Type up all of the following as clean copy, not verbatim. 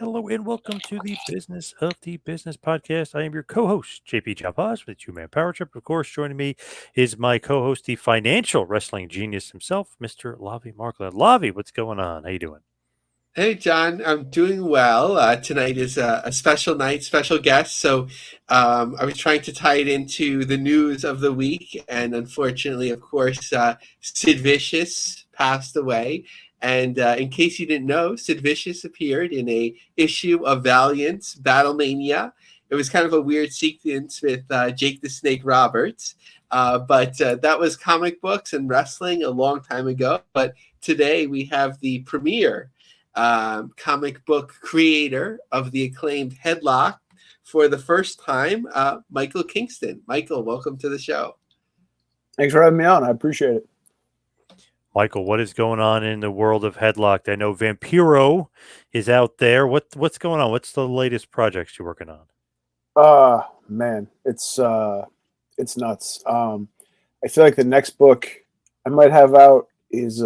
Hello and welcome to the Business of the Business podcast. I am your co-host, JP John Poz, with the two-man power trip. Of course, joining me is my co-host, the financial wrestling genius himself, Mr. Lavie Margolin. Lavie, what's going on? How you doing? Hey, John, I'm doing well. Tonight is a special night, special guest. So I was trying to tie it into the news of the week. And unfortunately, of course, Sid Vicious passed away. And in case you didn't know, Sid Vicious appeared in a issue of Valiant's Battlemania. It was kind of a weird sequence with Jake the Snake Roberts. But that was comic books and wrestling a long time ago. But today we have the premiere comic book creator of the acclaimed Headlock for the first time, Michael Kingston. Michael, welcome to the show. Thanks for having me on. I appreciate it. Michael, what is going on in the world of Headlocked? I know Vampiro is out there. What's going on? What's the latest projects you're working on? Man, it's nuts. I feel like the next book I might have out is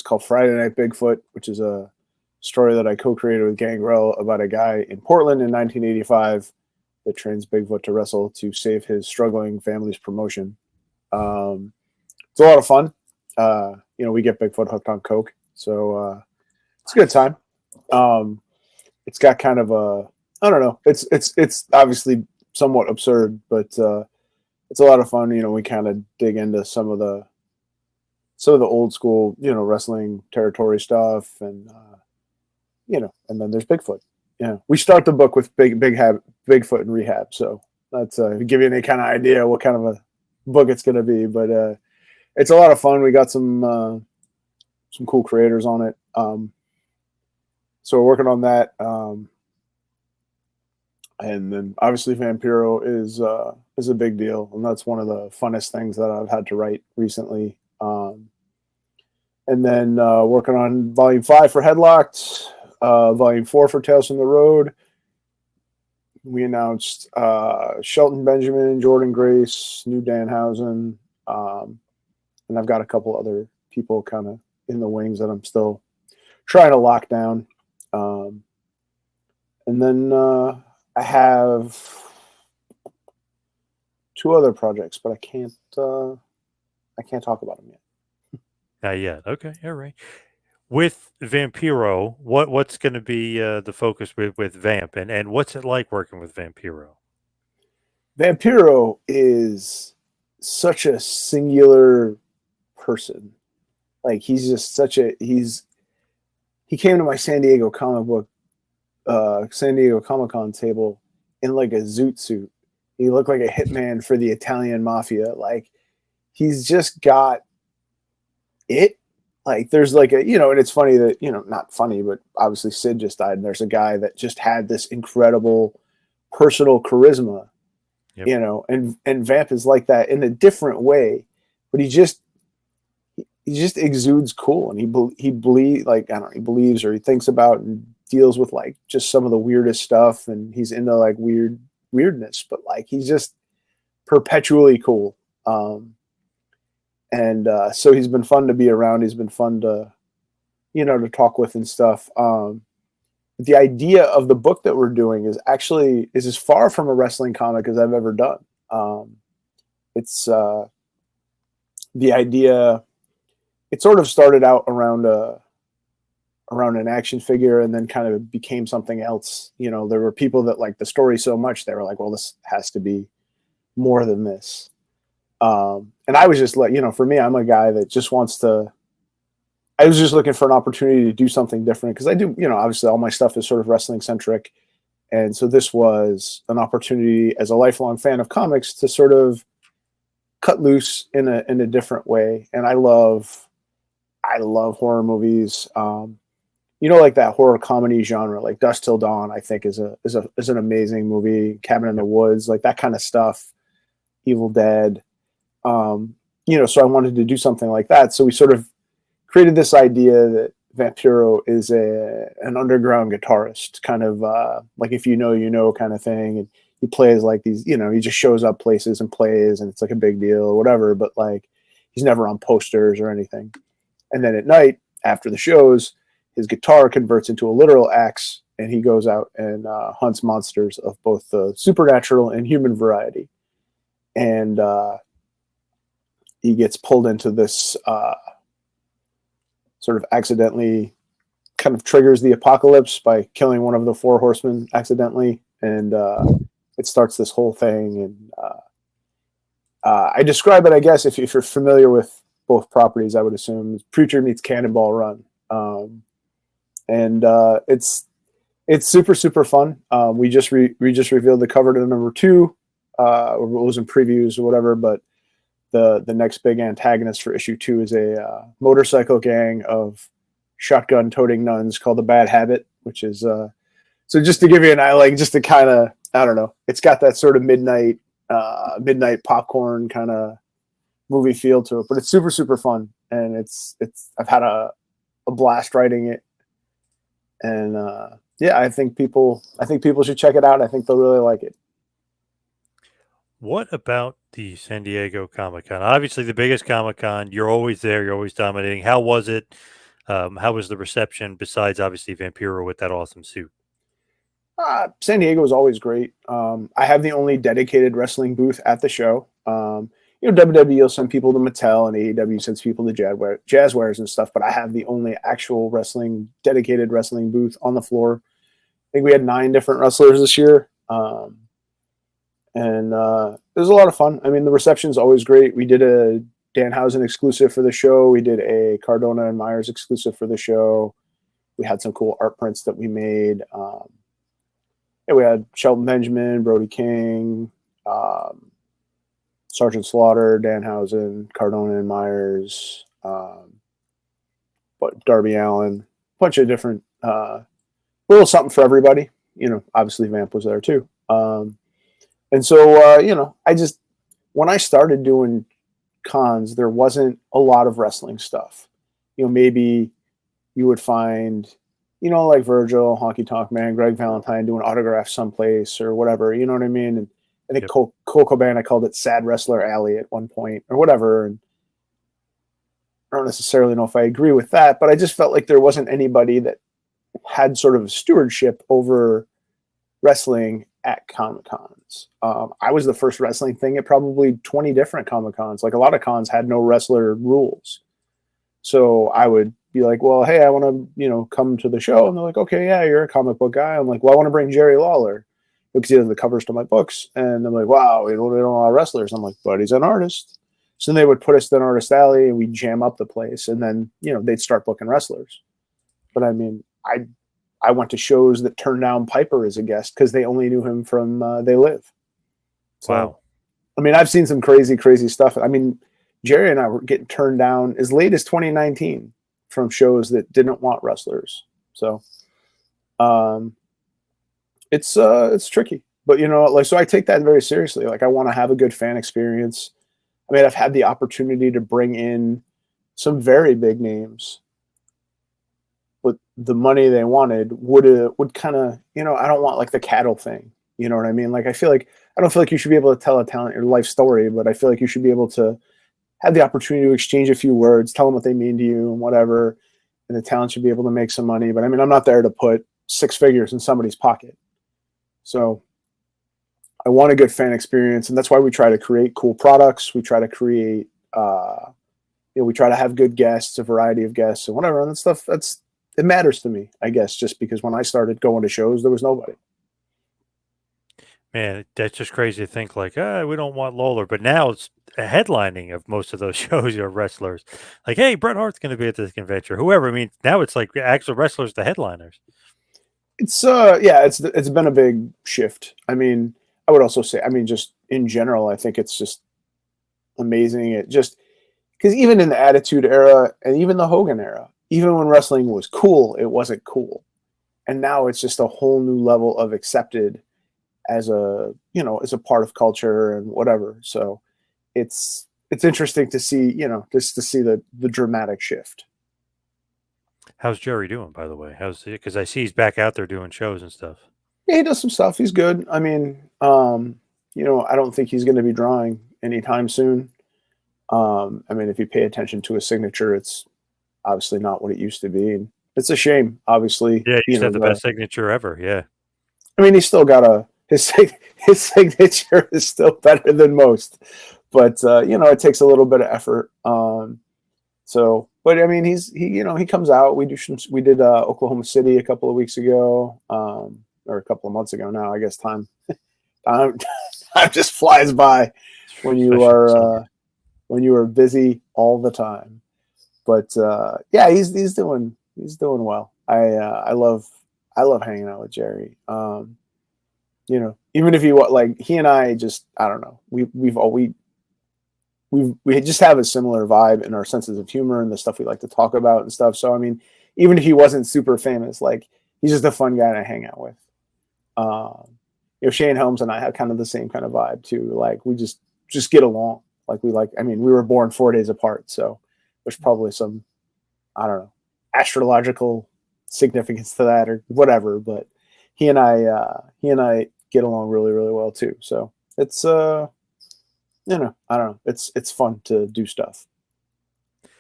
called Friday Night Bigfoot, which is a story that I co-created with Gangrel about a guy in Portland in 1985 that trains Bigfoot to wrestle to save his struggling family's promotion. It's a lot of fun. We get Bigfoot hooked on coke, so it's a good time. It's got kind of I don't know. It's obviously somewhat absurd, but it's a lot of fun. We kind of dig into some of the old school, wrestling territory stuff, and and then there's Bigfoot. We start the book with Bigfoot in rehab, so that's to give you any kind of idea what kind of a book it's going to be. But it's a lot of fun. We got some cool creators on it, so we're working on that. And then obviously Vampiro is a big deal, and that's one of the funnest things that I've had to write recently. And then working on Volume 5 for Headlocked. Volume 4 for Tales from the Road. We announced Shelton Benjamin, Jordan Grace, New Danhausen, and I've got a couple other people kind of in the wings that I'm still trying to lock down. And then I have 2 other projects, but I can't talk about them yet. Not yet. Okay, all right. With Vampiro, what's going to be the focus with Vamp, and what's it like working with Vampiro? Vampiro is such a singular person. Like, he's just he came to my San Diego Comic Con table in like a zoot suit. He looked like a hitman for the Italian mafia. Like, he's just got it. Like, there's like and it's funny that, not funny, but obviously Sid just died, and there's a guy that just had this incredible personal charisma, Yep. And Vamp is like that in a different way, but he just exudes cool, and he believes or he thinks about and deals with like just some of the weirdest stuff, and he's into like weirdness, but like he's just perpetually cool. And so he's been fun to be around. He's been fun to, to talk with and stuff. The idea of the book that we're doing is as far from a wrestling comic as I've ever done. It's the idea. It sort of started out around an action figure, and then kind of became something else. There were people that liked the story so much they were like, well, this has to be more than this. And I was just like, for me, I'm a guy that just I was just looking for an opportunity to do something different, because I do, obviously all my stuff is sort of wrestling centric. And so this was an opportunity as a lifelong fan of comics to sort of cut loose in a different way. And I love horror movies. Like that horror comedy genre, like Dusk Till Dawn, I think is an amazing movie. Cabin in the Woods, like that kind of stuff. Evil Dead. So I wanted to do something like that. So we sort of created this idea that Vampiro is an underground guitarist, kind of like if you know kind of thing. And he plays like these, he just shows up places and plays, and it's like a big deal or whatever, but like he's never on posters or anything. And then at night after the shows, his guitar converts into a literal axe, and he goes out and hunts monsters of both the supernatural and human variety. And he gets pulled into this sort of accidentally kind of triggers the apocalypse by killing one of the four horsemen accidentally. And it starts this whole thing. And I describe it, I guess, if you're familiar with both properties, I would assume Preacher meets Cannonball Run. And it's super, super fun. We just revealed the cover to number 2, or it was in previews or whatever, but the next big antagonist for issue 2 is a motorcycle gang of shotgun-toting nuns called the Bad Habit, which is so just to give you an eye, like just to kind of, I don't know, it's got that sort of midnight popcorn kind of movie feel to it, but it's super, super fun, and it's I've had a blast writing it, and yeah, I think people should check it out. I think they'll really like it. What about the San Diego Comic-Con? Obviously, the biggest Comic-Con. You're always there. You're always dominating. How was it? How was the reception? Besides, obviously, Vampiro with that awesome suit. San Diego is always great. I have the only dedicated wrestling booth at the show. WWE will send people to Mattel, and AEW sends people to Jazzwares and stuff, but I have the only actual dedicated wrestling booth on the floor. I think we had 9 different wrestlers this year. And it was a lot of fun. I mean, the reception is always great. We did a Danhausen exclusive for the show. We did a Cardona and Myers exclusive for the show. We had some cool art prints that we made. Yeah, we had Shelton Benjamin, Brody King, Sergeant Slaughter, Danhausen, Cardona and Myers, but Darby Allin, a bunch of different, little something for everybody. Obviously Vamp was there too. And so, when I started doing cons, there wasn't a lot of wrestling stuff. Maybe you would find, like Virgil, Honky Tonk Man, Greg Valentine doing autographs someplace or whatever, you know what I mean? And I think Cole Cobain, I called it Sad Wrestler Alley at one point or whatever. And I don't necessarily know if I agree with that, but I just felt like there wasn't anybody that had sort of a stewardship over wrestling at Comic-Cons. I was the first wrestling thing at probably 20 different Comic-Cons. Like a lot of cons had no wrestler rules. So I would be like, well, hey, I want to, come to the show. And they're like, okay, yeah, you're a comic book guy. I'm like, well, I want to bring Jerry Lawler because he does the covers to my books. And I'm like, wow, we don't know a lot of wrestlers. I'm like, but he's an artist. So then they would put us in Artist Alley and we'd jam up the place. And then, they'd start booking wrestlers. But I mean, I went to shows that turned down Piper as a guest because they only knew him from They Live. So, Wow. I mean, I've seen some crazy, crazy stuff. I mean, Jerry and I were getting turned down as late as 2019 from shows that didn't want wrestlers. So, it's tricky, but so I take that very seriously. Like I want to have a good fan experience. I mean, I've had the opportunity to bring in some very big names, but the money they wanted would kind of, I don't want like the cattle thing. You know what I mean? Like, I don't feel like you should be able to tell a talent your life story, but I feel like you should be able to have the opportunity to exchange a few words, tell them what they mean to you and whatever. And the talent should be able to make some money. But I mean, I'm not there to put 6 figures in somebody's pocket. So I want a good fan experience. And that's why we try to create cool products. We try to create, we try to have good guests, a variety of guests and whatever. And that stuff, it matters to me, I guess, just because when I started going to shows, there was nobody. Man, that's just crazy to think like, we don't want Lawler, but now it's a headlining of most of those shows are wrestlers. Like, hey, Bret Hart's going to be at this convention, whoever. I mean, now it's like actual wrestlers, the headliners. It's it's been a big shift. I mean, I would also say, I mean, just in general, I think it's just amazing. It just because even in the Attitude Era and even the Hogan era, even when wrestling was cool, it wasn't cool, and now it's just a whole new level of accepted as a part of culture and whatever. So it's interesting to see, just to see the dramatic shift. How's Jerry doing, by the way? How's it? Because I see he's back out there doing shows and stuff. Yeah, he does some stuff. He's good. I mean, I don't think he's going to be drawing anytime soon. I mean, if you pay attention to his signature, it's obviously not what it used to be. It's a shame, obviously. Yeah, you said the best signature ever. Yeah. I mean, he's still got his signature is still better than most, but it takes a little bit of effort. But I mean, he comes out. We did Oklahoma City a couple of weeks ago, or a couple of months ago now. I guess time just flies by when you are busy all the time. But yeah, he's doing well. I love hanging out with Jerry. Even if he and I just, I don't know, we just have a similar vibe in our senses of humor and the stuff we like to talk about and stuff. So I mean, even if he wasn't super famous, like, he's just a fun guy to hang out with. Shane Helms and I had kind of the same kind of vibe too. Like, we just get along. Like, we were born 4 days apart, so there's probably some, I don't know, astrological significance to that or whatever. But he and I get along really, really well too. So it's I don't know. It's fun to do stuff.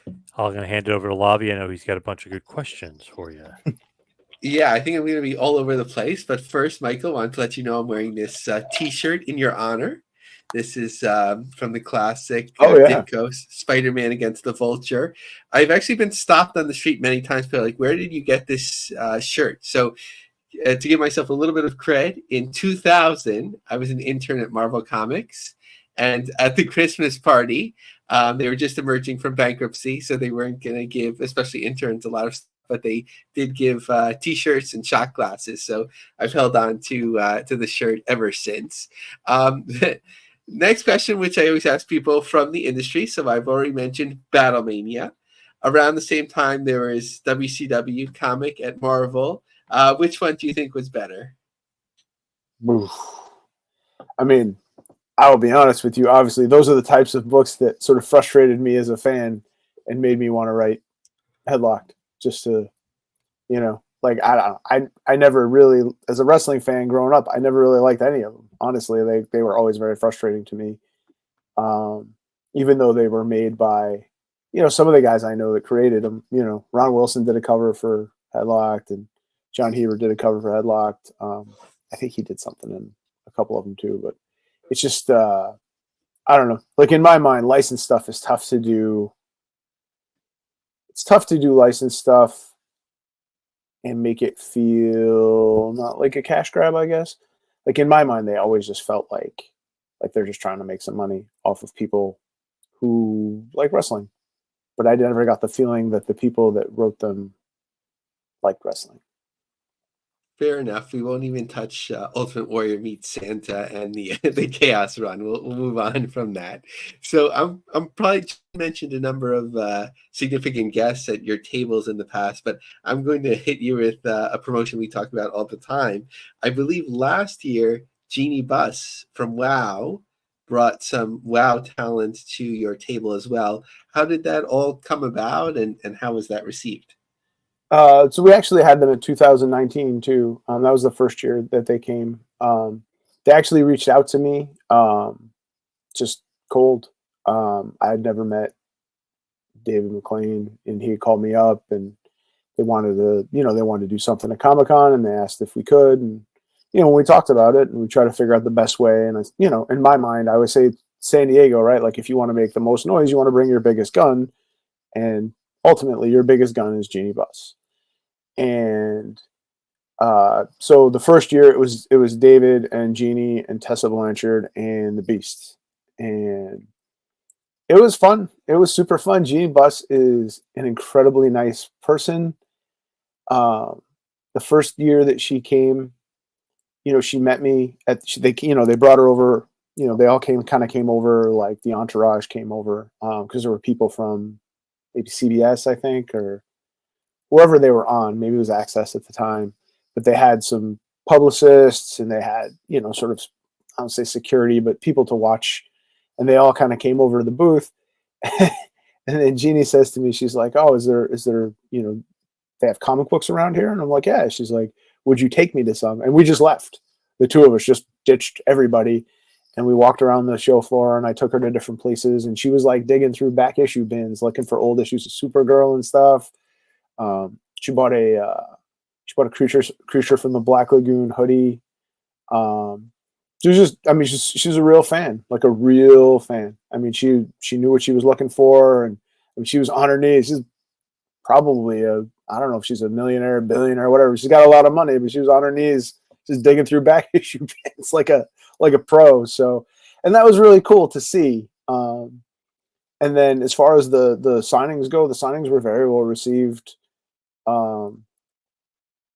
I'm going to hand it over to Lavie. I know he's got a bunch of good questions for you. Yeah, I think I'm going to be all over the place. But first, Michael, I want to let you know I'm wearing this T-shirt in your honor. This is from the classic Ditko, Spider-Man Against the Vulture. I've actually been stopped on the street many times. People are like, where did you get this shirt? So to give myself a little bit of cred, in 2000, I was an intern at Marvel Comics. And at the Christmas party, they were just emerging from bankruptcy, so they weren't going to give, especially interns, a lot of stuff, but they did give T-shirts and shot glasses. So I've held on to the shirt ever since. Next question, which I always ask people from the industry. So I've already mentioned Battlemania. Around the same time, there was WCW comic at Marvel. Which one do you think was better? I mean, I will be honest with you. Obviously, those are the types of books that sort of frustrated me as a fan and made me want to write Headlocked. Just to, like, I don't know. I never really, as a wrestling fan growing up, I never really liked any of them. Honestly, they were always very frustrating to me. Even though they were made by, some of the guys I know that created them. Ron Wilson did a cover for Headlocked, and John Hebert did a cover for Headlocked. I think he did something in a couple of them too, but it's just, I don't know. Like, in my mind, licensed stuff is tough to do. It's tough to do licensed stuff and make it feel not like a cash grab, I guess. Like, in my mind, they always just felt like they're just trying to make some money off of people who like wrestling. But I never got the feeling that the people that wrote them liked wrestling. Fair enough. We won't even touch Ultimate Warrior meets Santa and the Chaos Run. We'll move on from that. So I'm probably mentioned a number of significant guests at your tables in the past, but I'm going to hit you with a promotion we talk about all the time. I believe last year, Jeannie Buss from WoW brought some WoW talent to your table as well. How did that all come about, and how was that received? So we actually had them in 2019 too. That was the first year that they came. They actually reached out to me, just cold. I had never met David McLean, and he called me up, and they wanted to do something at Comic-Con, and they asked if we could. And when we talked about it, and we tried to figure out the best way. And in my mind, I would say San Diego, right? Like, if you want to make the most noise, you want to bring your biggest gun, and ultimately, your biggest gun is Jeannie Buss. And so the first year it was David and Jeannie and Tessa Blanchard and the Beast, and it was fun. It was super fun. Jeannie Buss is an incredibly nice person. The first year that she came, she met me they brought her over. They all came over, like the entourage came over because there were people from maybe CBS, I think, or wherever they were on. Maybe it was Access at the time, but they had some publicists, and they had, sort of, I don't say security, but people to watch, and they all kind of came over to the booth. And then Jeannie says to me, she's like, "Oh, is there, they have comic books around here?" And I'm like, "Yeah." She's like, "Would you take me to some?" And we just left. The two of us just ditched everybody, and we walked around the show floor, and I took her to different places, and she was like digging through back issue bins, looking for old issues of Supergirl and stuff. She bought a creature from the Black Lagoon hoodie. She was just, I mean, she's a real fan, like a real fan. I mean, she knew what she was looking for, and I mean, she was on her knees. She's probably I don't know if she's a millionaire, billionaire, whatever. She's got a lot of money, but she was on her knees just digging through back issue pants like a pro. So, and that was really cool to see. And then as far as the signings go, the signings were very well received.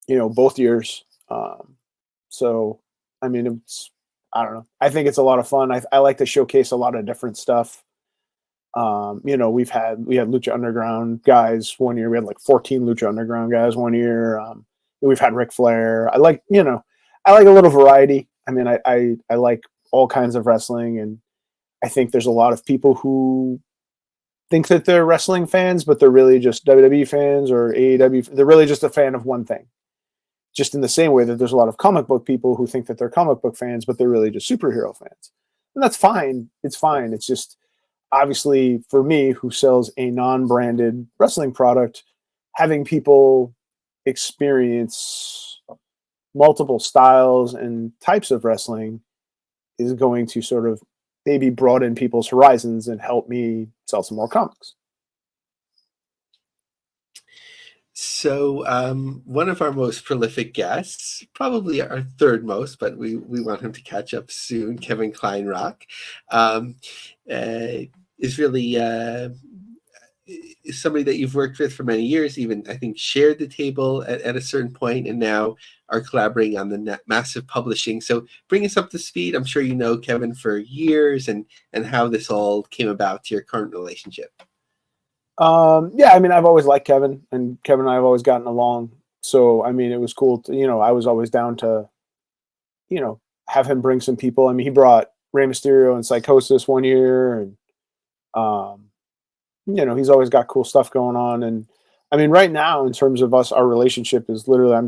Both years. So, I mean, I don't know. I think it's a lot of fun. I like to showcase a lot of different stuff. We had Lucha Underground guys one year. We had like 14 Lucha Underground guys one year. We've had Ric Flair. I like a little variety. I mean, I like all kinds of wrestling, and I think there's a lot of people who think that they're wrestling fans, but they're really just WWE fans or AEW. They're really just a fan of one thing. Just in the same way that there's a lot of comic book people who think that they're comic book fans, but they're really just superhero fans. And that's fine. It's fine. It's just, obviously, for me, who sells a non-branded wrestling product, having people experience multiple styles and types of wrestling is going to sort of maybe broaden people's horizons and help me sell some more comics. So one of our most prolific guests, probably our third most, but we want him to catch up soon, Kevin Kleinrock, is really is somebody that you've worked with for many years, even I think shared the table at a certain point, and now are collaborating on the massive publishing. So bring us up to speed. I'm sure you know Kevin for years, and how this all came about to your current relationship. Yeah, I mean, I've always liked Kevin, and Kevin and I have always gotten along. So, I mean, it was cool to, I was always down to, have him bring some people. I mean, he brought Rey Mysterio and Psychosis one year, and, he's always got cool stuff going on. And I mean, right now, in terms of us, our relationship is literally, I'm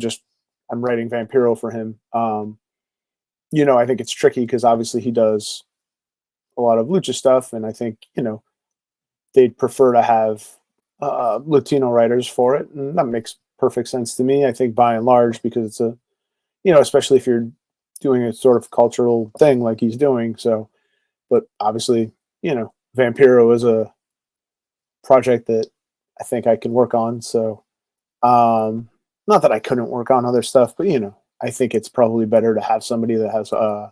writing Vampiro for him. I think it's tricky because obviously he does a lot of lucha stuff, and I think, they'd prefer to have Latino writers for it, and that makes perfect sense to me. I think by and large, because it's a, especially if you're doing a sort of cultural thing like he's doing. So, but obviously, Vampiro is a project that I think I can work on. So, not that I couldn't work on other stuff, but I think it's probably better to have somebody that has a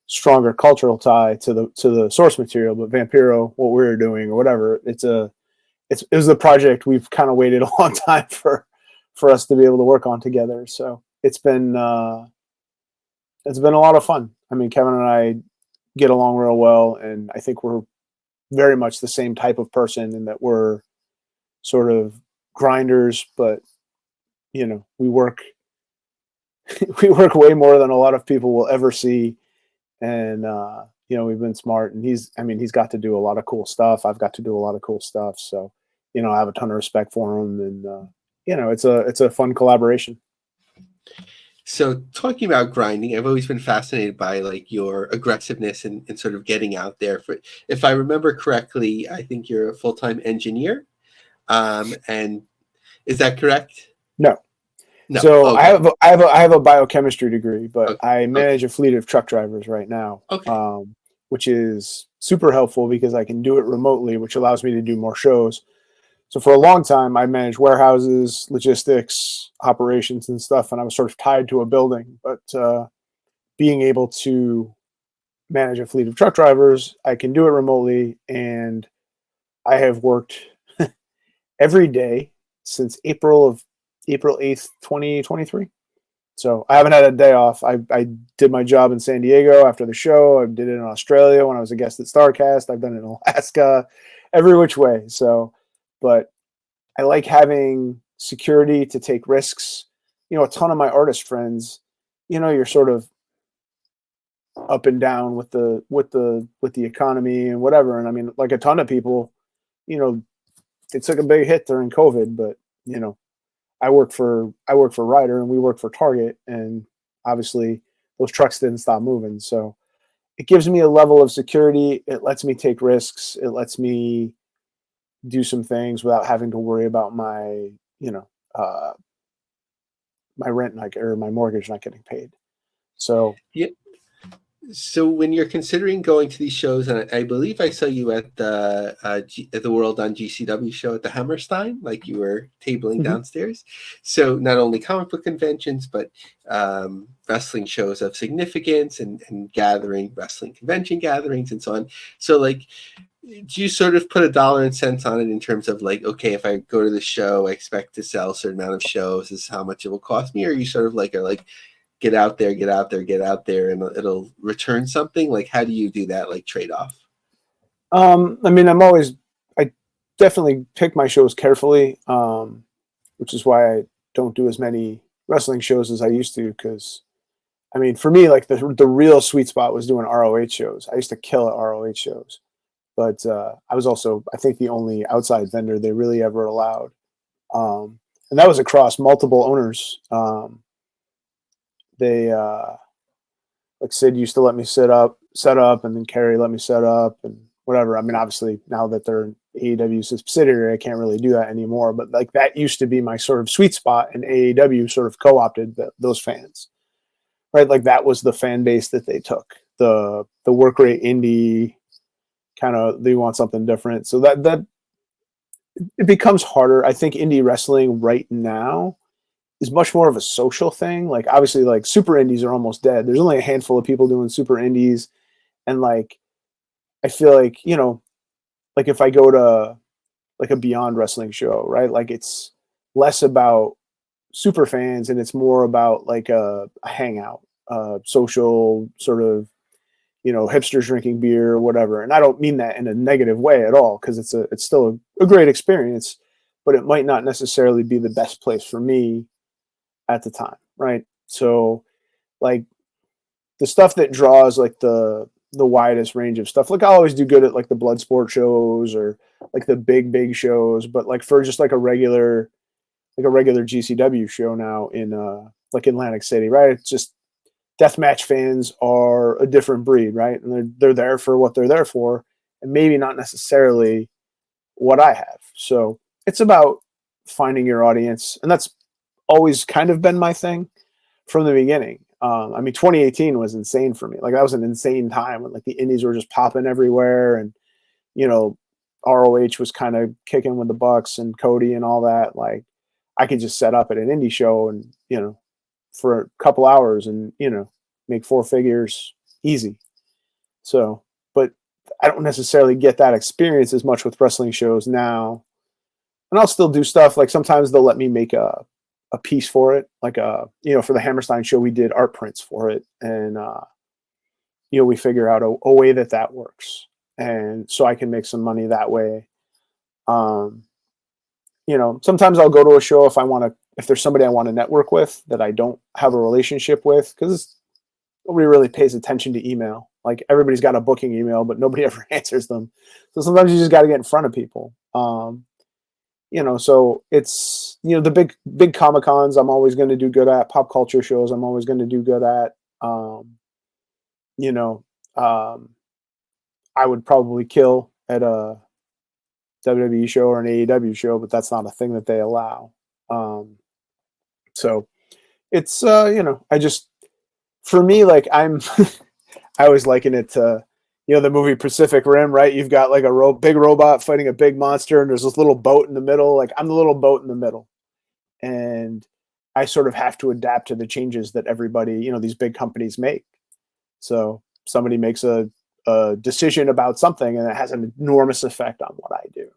stronger cultural tie to the source material. But Vampiro, what we're doing or whatever, it was the project we've kind of waited a long time for us to be able to work on together. So it's been a lot of fun. I mean, Kevin and I get along real well, and I think we're very much the same type of person in that we're sort of grinders, but we work way more than a lot of people will ever see. And, we've been smart, and he's got to do a lot of cool stuff. I've got to do a lot of cool stuff. So, I have a ton of respect for him, and, it's a fun collaboration. So talking about grinding, I've always been fascinated by like your aggressiveness and sort of getting out there. If I remember correctly, I think you're a full-time engineer. And is that correct? No. No. So okay. I have a biochemistry degree, but Okay. I manage a fleet of truck drivers right now, Okay. Which is super helpful because I can do it remotely, which allows me to do more shows. So for a long time, I managed warehouses, logistics, operations, and stuff, and I was sort of tied to a building. But being able to manage a fleet of truck drivers, I can do it remotely, and I have worked every day since April 8th, 2023. So I haven't had a day off. I did my job in San Diego after the show. I did it in Australia when I was a guest at StarCast. I've done it in Alaska, every which way. So, but I like having security to take risks. A ton of my artist friends, you're sort of up and down with the economy and whatever. And I mean, like a ton of people, it took a big hit during COVID, but I work for Ryder, and we work for Target, and obviously those trucks didn't stop moving. So it gives me a level of security. It lets me take risks. It lets me do some things without having to worry about my, my rent or my mortgage not getting paid. So Yeah. So when you're considering going to these shows, and I believe I saw you at the World on GCW show at the Hammerstein, like you were tabling downstairs. So not only comic book conventions, but wrestling shows of significance and wrestling convention gatherings and so on. So like, do you sort of put a dollar and cents on it in terms of like, okay, if I go to the show, I expect to sell a certain amount of shows, this is how much it will cost me? Or you sort of like are like, get out there, and it'll return something? Like, how do you do that, like, trade-off? I mean, I definitely pick my shows carefully, which is why I don't do as many wrestling shows as I used to. Because, I mean, for me, like the real sweet spot was doing ROH shows. I used to kill at ROH shows, but I was also, I think, the only outside vendor they really ever allowed, and that was across multiple owners. They like Sid used to let me set up, and then Kerry let me set up and whatever. I mean, obviously now that they're an AEW subsidiary, I can't really do that anymore. But like that used to be my sort of sweet spot, and AEW sort of co-opted those fans, right? Like that was the fan base that they took, the work rate indie kind of. They want something different, so that it becomes harder. I think indie wrestling right now is much more of a social thing. Like obviously like super indies are almost dead. There's only a handful of people doing super indies. And like, I feel like, you know, like if I go to like a Beyond Wrestling show, right? Like it's less about super fans and it's more about like a hangout, social sort of, you know, hipsters drinking beer or whatever. And I don't mean that in a negative way at all, because it's still a great experience, but it might not necessarily be the best place for me at the time, right? So like the stuff that draws like the widest range of stuff, like I always do good at like the blood sport shows or like the big shows, but like for just like a regular GCW show now in like Atlantic City, right? It's just deathmatch fans are a different breed, right? And they're there for what they're there for, and maybe not necessarily what I have. So it's about finding your audience, and that's always kind of been my thing from the beginning. I mean, 2018 was insane for me. Like that was an insane time when like the indies were just popping everywhere, and you know, ROH was kind of kicking with the Bucks and Cody and all that. Like I could just set up at an indie show and, you know, for a couple hours and, you know, make 4 figures easy. So, but I don't necessarily get that experience as much with wrestling shows now. And I'll still do stuff like sometimes they'll let me make a piece for it, like you know, for the Hammerstein show we did art prints for it, and you know, we figure out a way that works, and so I can make some money that way. You know, sometimes I'll go to a show if there's somebody I want to network with that I don't have a relationship with, because nobody really pays attention to email. Like everybody's got a booking email, but nobody ever answers them. So sometimes you just got to get in front of people. You know, so it's, you know, the big Comic Cons I'm always going to do good at. Pop culture shows I'm always going to do good at. You know, I would probably kill at a WWE show or an AEW show, but that's not a thing that they allow. So it's, you know, for me, like I always liken it to, you know, the movie Pacific Rim, right? You've got like a big robot fighting a big monster, and there's this little boat in the middle. Like I'm the little boat in the middle, and I sort of have to adapt to the changes that everybody, you know, these big companies make. So somebody makes a decision about something, and it has an enormous effect on what I do.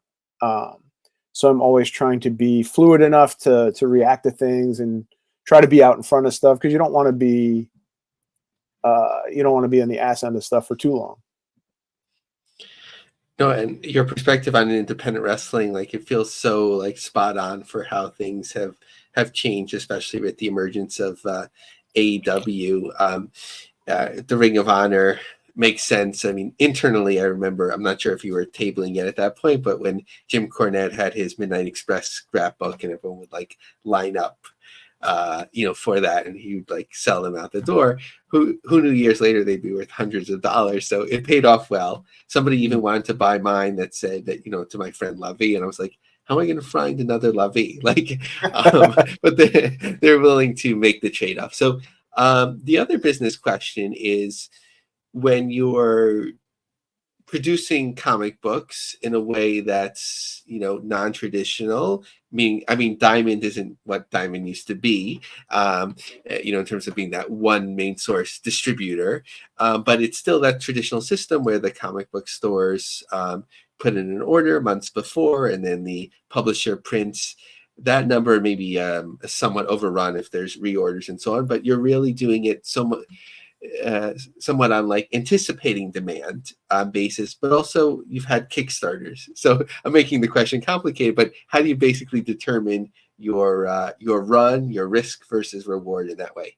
So I'm always trying to be fluid enough to react to things and try to be out in front of stuff, because you don't want to be in the ass end of stuff for too long. No, and your perspective on independent wrestling, like it feels so like spot on for how things have changed, especially with the emergence of AEW. The Ring of Honor makes sense. I mean, internally, I remember, I'm not sure if you were tabling yet at that point, but when Jim Cornette had his Midnight Express scrapbook and everyone would like line up, you know, for that, and he would like sell them out the door. Who knew years later they'd be worth hundreds of dollars? So it paid off well. Somebody even wanted to buy mine that said that, you know, to my friend Lavie, and I was like, how am I going to find another Lavie? Like, but they're willing to make the trade off. So the other business question is, when you're producing comic books in a way that's, non-traditional, I mean Diamond isn't what Diamond used to be, in terms of being that one main source distributor, but it's still that traditional system where the comic book stores put in an order months before, and then the publisher prints that number, maybe somewhat overrun if there's reorders and so on, but you're really doing it somewhat on like anticipating demand basis, but also you've had Kickstarters. So I'm making the question complicated, but how do you basically determine your run, your risk versus reward in that way?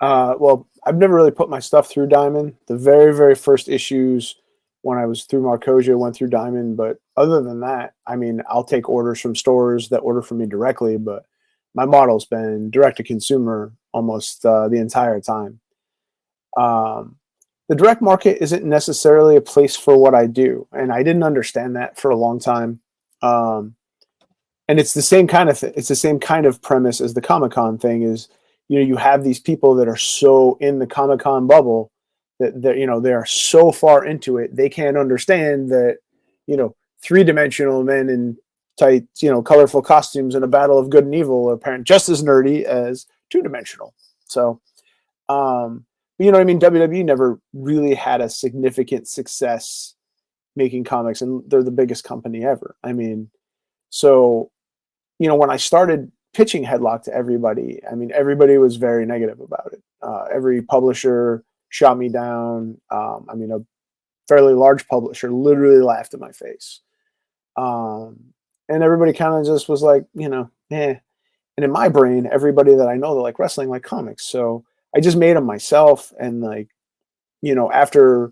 Well, I've never really put my stuff through Diamond. The very, very first issues when I was through Marcosia went through Diamond, but other than that, I mean, I'll take orders from stores that order from me directly, but my model's been direct to consumer almost the entire time. The direct market isn't necessarily a place for what I do, and I didn't understand that for a long time. And it's the same kind of it's the same kind of premise as the Comic-Con thing. Is, you have these people that are so in the Comic-Con bubble that they are so far into it, they can't understand that, three-dimensional men in tight, colorful costumes in a battle of good and evil are apparently just as nerdy as two-dimensional. So you know what I mean? WWE never really had a significant success making comics, and they're the biggest company ever. I mean, so, when I started pitching Headlock to everybody, I mean, everybody was very negative about it. Every publisher shot me down. I mean, a fairly large publisher literally laughed in my face. And everybody kind of just was like, eh. And in my brain, everybody that I know that like wrestling like comics. So I just made them myself. And after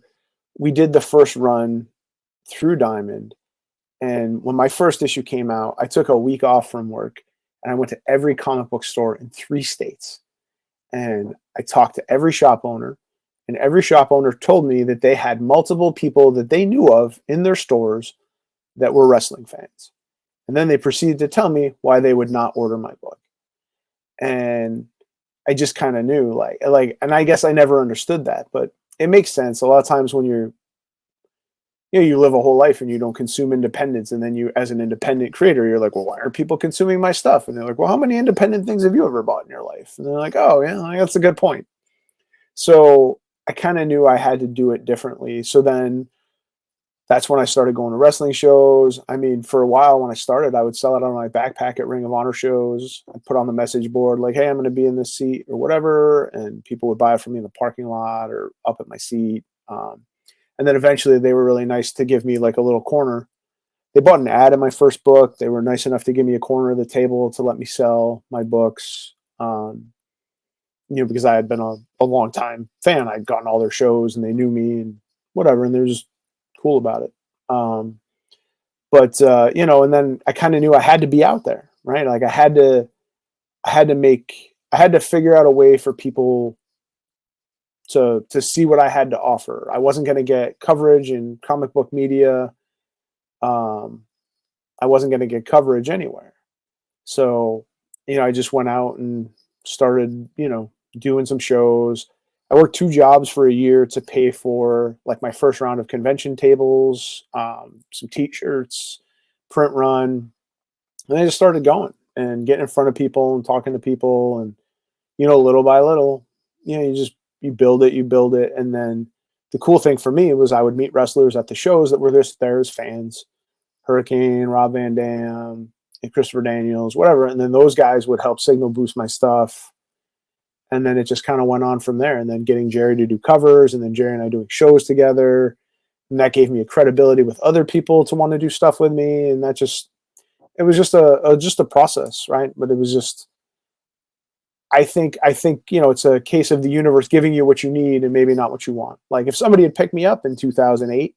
we did the first run through Diamond, and when my first issue came out, I took a week off from work and I went to every comic book store in 3 states. And I talked to every shop owner, and every shop owner told me that they had multiple people that they knew of in their stores that were wrestling fans. And then they proceeded to tell me why they would not order my book. And I just kind of knew, and I guess I never understood that, but it makes sense. A lot of times when you live a whole life and you don't consume independence, and then you, as an independent creator, you're like, well, why are people consuming my stuff? And they're like, well, how many independent things have you ever bought in your life? And they're like, oh yeah, that's a good point. So I kind of knew I had to do it differently. So then that's when I started going to wrestling shows. I mean, for a while when I started, I would sell it on my backpack at Ring of Honor shows. I'd put on the message board like, hey, I'm going to be in this seat or whatever. And people would buy it from me in the parking lot or up at my seat. And then eventually they were really nice to give me like a little corner. They bought an ad in my first book. They were nice enough to give me a corner of the table to let me sell my books. Because I had been a long time fan. I'd gotten all their shows and they knew me and whatever. And they're just cool about it. And then I kind of knew I had to be out there, right? Like I had to figure out a way for people to see what I had to offer. I wasn't going to get coverage in comic book media. I wasn't going to get coverage anywhere. So, I just went out and started, doing some shows. I worked 2 jobs for a year to pay for like my first round of convention tables, some t-shirts, print run. And I just started going and getting in front of people and talking to people. And, little by little, you build it. And then the cool thing for me was I would meet wrestlers at the shows that were there as fans, Hurricane, Rob Van Dam, and Christopher Daniels, whatever. And then those guys would help signal boost my stuff. And then it just kind of went on from there. And then getting Jerry to do covers, and then Jerry and I doing shows together. And that gave me a credibility with other people to want to do stuff with me. And it was just a process, right? But it was just, I think, it's a case of the universe giving you what you need and maybe not what you want. Like if somebody had picked me up in 2008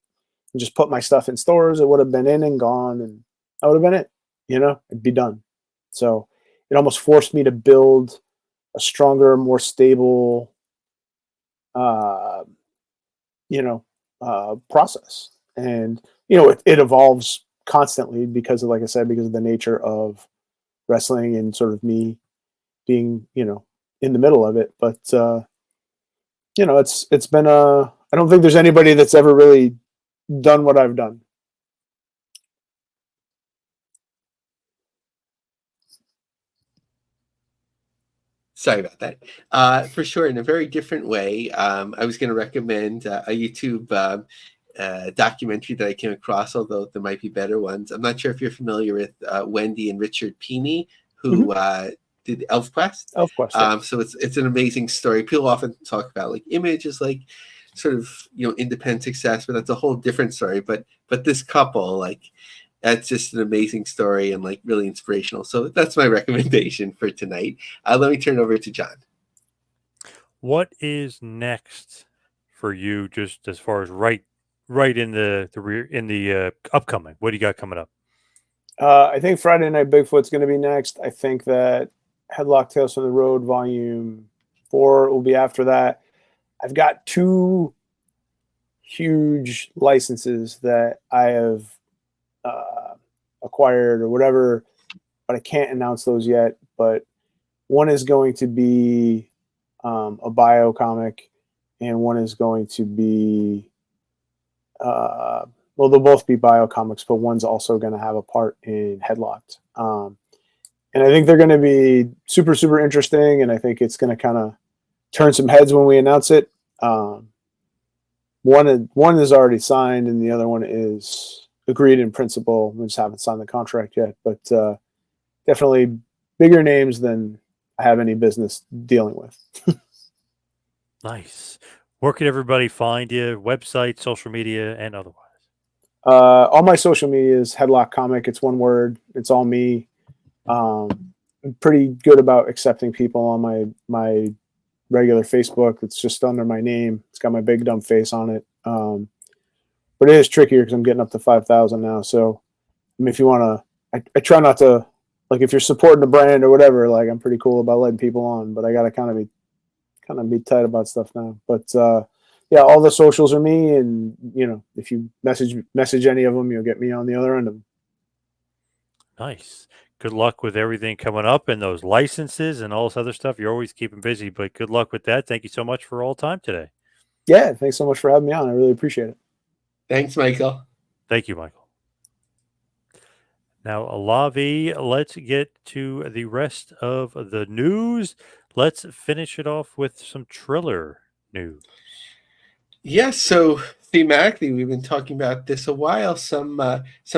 and just put my stuff in stores, it would have been in and gone, and that would have been it. It'd be done. So it almost forced me to build a stronger, more stable, process. And, it evolves constantly because of, like I said, because of the nature of wrestling and sort of me being, in the middle of it. But it's been I don't think there's anybody that's ever really done what I've done. Sorry about that. For sure, in a very different way, I was going to recommend a YouTube documentary that I came across, although there might be better ones. I'm not sure if you're familiar with Wendy and Richard Peeney, who did ElfQuest. ElfQuest, yeah. So it's an amazing story. People often talk about like Image as like sort of independent success, but that's a whole different story. But this couple, like, that's just an amazing story and like really inspirational. So that's my recommendation for tonight. Let me turn it over to John. What is next for you, just as far as right in the rear in the upcoming? What do you got coming up? I think Friday Night Bigfoot's going to be next. I think that Headlock Tales from the Road Volume 4 will be after that. I've got 2 huge licenses that I have acquired or whatever, but I can't announce those yet. But one is going to be a bio comic, and one is going to be well, they'll both be bio comics, but one's also going to have a part in Headlocked. And I think they're going to be super, super interesting, and I think it's going to kind of turn some heads when we announce it. One is already signed, and the other one is agreed in principle. We just haven't signed the contract yet, but definitely bigger names than I have any business dealing with. Nice. Where can everybody find you? Website, social media, and otherwise? All my social media is Headlock Comic. It's one word. It's all me. I'm pretty good about accepting people on my regular Facebook. It's just under my name. It's got my big dumb face on it. But it is trickier because I'm getting up to 5,000 now. So, I mean, if you want to, I try not to, like, if you're supporting the brand or whatever, like, I'm pretty cool about letting people on, but I got to kind of be tight about stuff now. But yeah, all the socials are me, and if you message any of them, you'll get me on the other end of them. Nice. Good luck with everything coming up and those licenses and all this other stuff. You're always keeping busy, but good luck with that. Thank you so much for all time today. Yeah, thanks so much for having me on. I really appreciate it. Thanks, Michael. Thank you, Michael. Now, Lavie, let's get to the rest of the news. Let's finish it off with some Triller news. Yes, so thematically, we've been talking about this a while. Some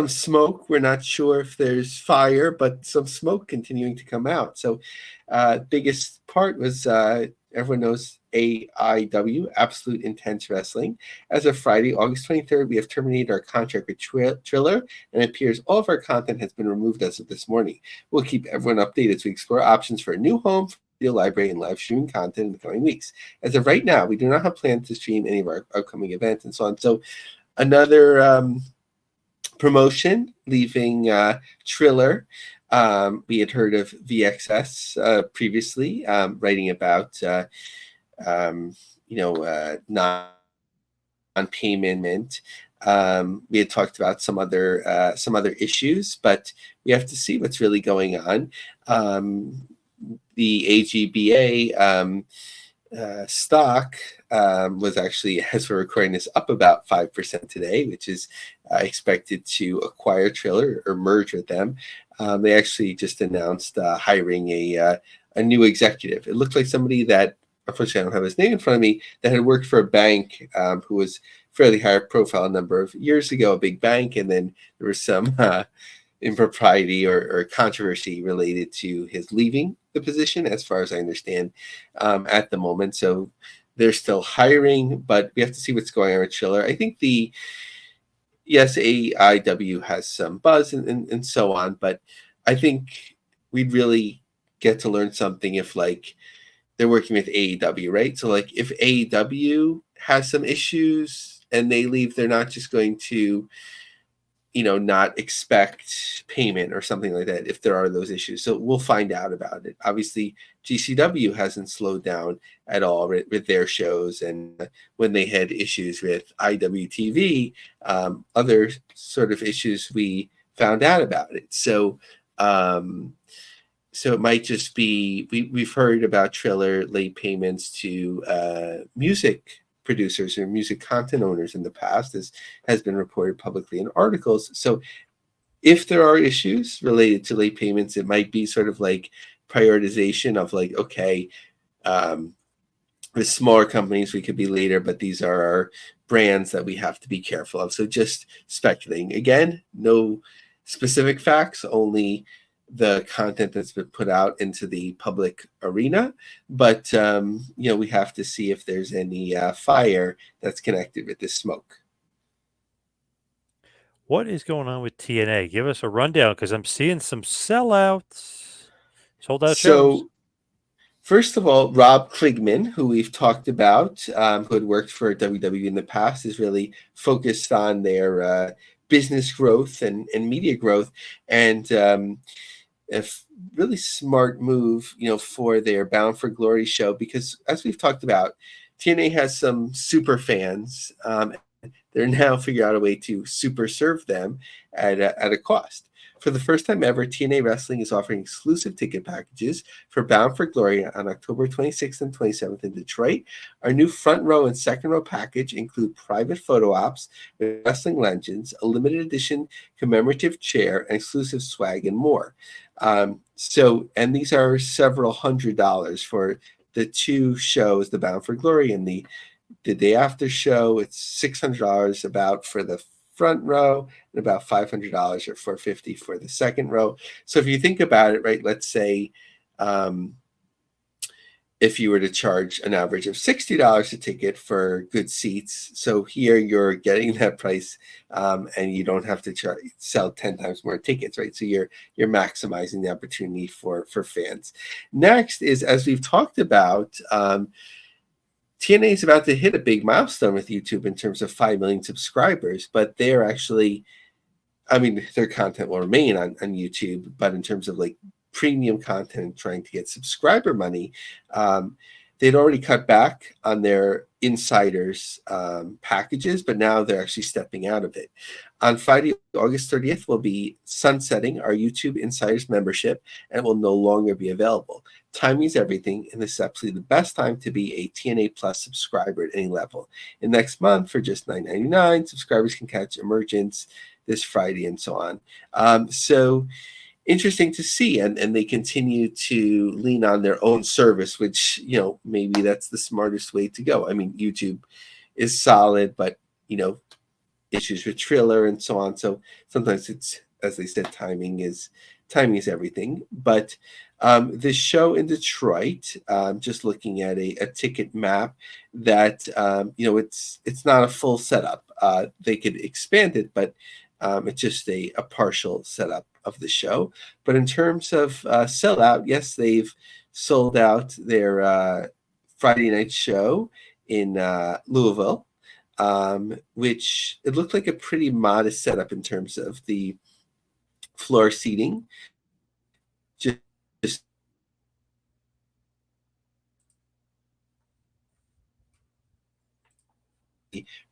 smoke. We're not sure if there's fire, but some smoke continuing to come out. So, biggest part was everyone knows AIW, Absolute Intense Wrestling. As of Friday, August 23rd, we have terminated our contract with Triller, and it appears all of our content has been removed as of this morning. We'll keep everyone updated as we explore options for a new home, video library, and live streaming content in the coming weeks. As of right now, we do not have plans to stream any of our upcoming events and so on. So another promotion leaving Triller. We had heard of VXS previously, writing about non-payment. We had talked about some other issues, but we have to see what's really going on. The AGBA stock was actually, as we're recording this, up about 5% today, which is expected to acquire Triller or merge with them. They actually just announced hiring a new executive. It looked like somebody that, unfortunately, I don't have his name in front of me, that had worked for a bank who was fairly high profile a number of years ago, a big bank, and then there was some impropriety or controversy related to his leaving the position, as far as I understand, at the moment. So they're still hiring, but we have to see what's going on with Triller. I think yes, AIW has some buzz and so on, but I think we'd really get to learn something if, like, they're working with AEW, right? So, like, if AEW has some issues and they leave, they're not just going to not expect payment or something like that if there are those issues. So we'll find out about it. Obviously, GCW hasn't slowed down at all with their shows, and when they had issues with IWTV, other sort of issues, we found out about it. So it might just be we've heard about Triller late payments to music producers or music content owners in the past, as has been reported publicly in articles. So if there are issues related to late payments, it might be sort of like prioritization of like, okay, with smaller companies, we could be later, but these are our brands that we have to be careful of. So just speculating. Again, no specific facts, only the content that's been put out into the public arena. But, we have to see if there's any fire that's connected with this smoke. What is going on with TNA? Give us a rundown, because I'm seeing some sellouts, sold out shows. So, first of all, Rob Klingman, who we've talked about, who had worked for WWE in the past, is really focused on their business growth and media growth, and a really smart move, for their Bound for Glory show, because as we've talked about, TNA has some super fans. They're now figuring out a way to super serve them at a cost. For the first time ever, TNA Wrestling is offering exclusive ticket packages for Bound for Glory on October 26th and 27th in Detroit. Our new front row and second row package include private photo ops with wrestling legends, a limited edition commemorative chair, and exclusive swag and more. And these are several $100s for the two shows, the Bound for Glory and the day after show. It's $600 about for the front row and about $500 or $450 for the second row. So if you think about it, right, let's say if you were to charge an average of $60 a ticket for good seats, so here you're getting that price, and you don't have to sell 10 times more tickets, right? So you're maximizing the opportunity for fans. Next is, as we've talked about, TNA is about to hit a big milestone with YouTube in terms of 5 million subscribers, but they're actually, their content will remain on YouTube, but in terms of like premium content, trying to get subscriber money, they'd already cut back on their insiders packages, but now they're actually stepping out of it. On Friday, August 30th, we'll be sunsetting our YouTube Insiders membership, and it will no longer be available. Timing is everything, and this is absolutely the best time to be a TNA Plus subscriber at any level. And next month, for just $9.99, subscribers can catch Emergence this Friday and so on. So interesting to see, and they continue to lean on their own service, which, maybe that's the smartest way to go. YouTube is solid, but, issues with Triller and so on. So sometimes it's, as they said, timing is everything. But this show in Detroit, just looking at a ticket map, that it's not a full setup. They could expand it, but it's just a partial setup of the show. But in terms of sellout, yes, they've sold out their Friday night show in Louisville, which it looked like a pretty modest setup in terms of the floor seating. Just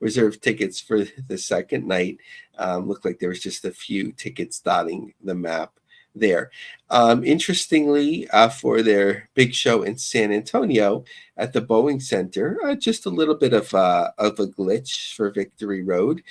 reserved tickets for the second night. Looked like there was just a few tickets dotting the map there. Interestingly, for their big show in San Antonio at the Boeing Center, just a little bit of a glitch for Victory Road.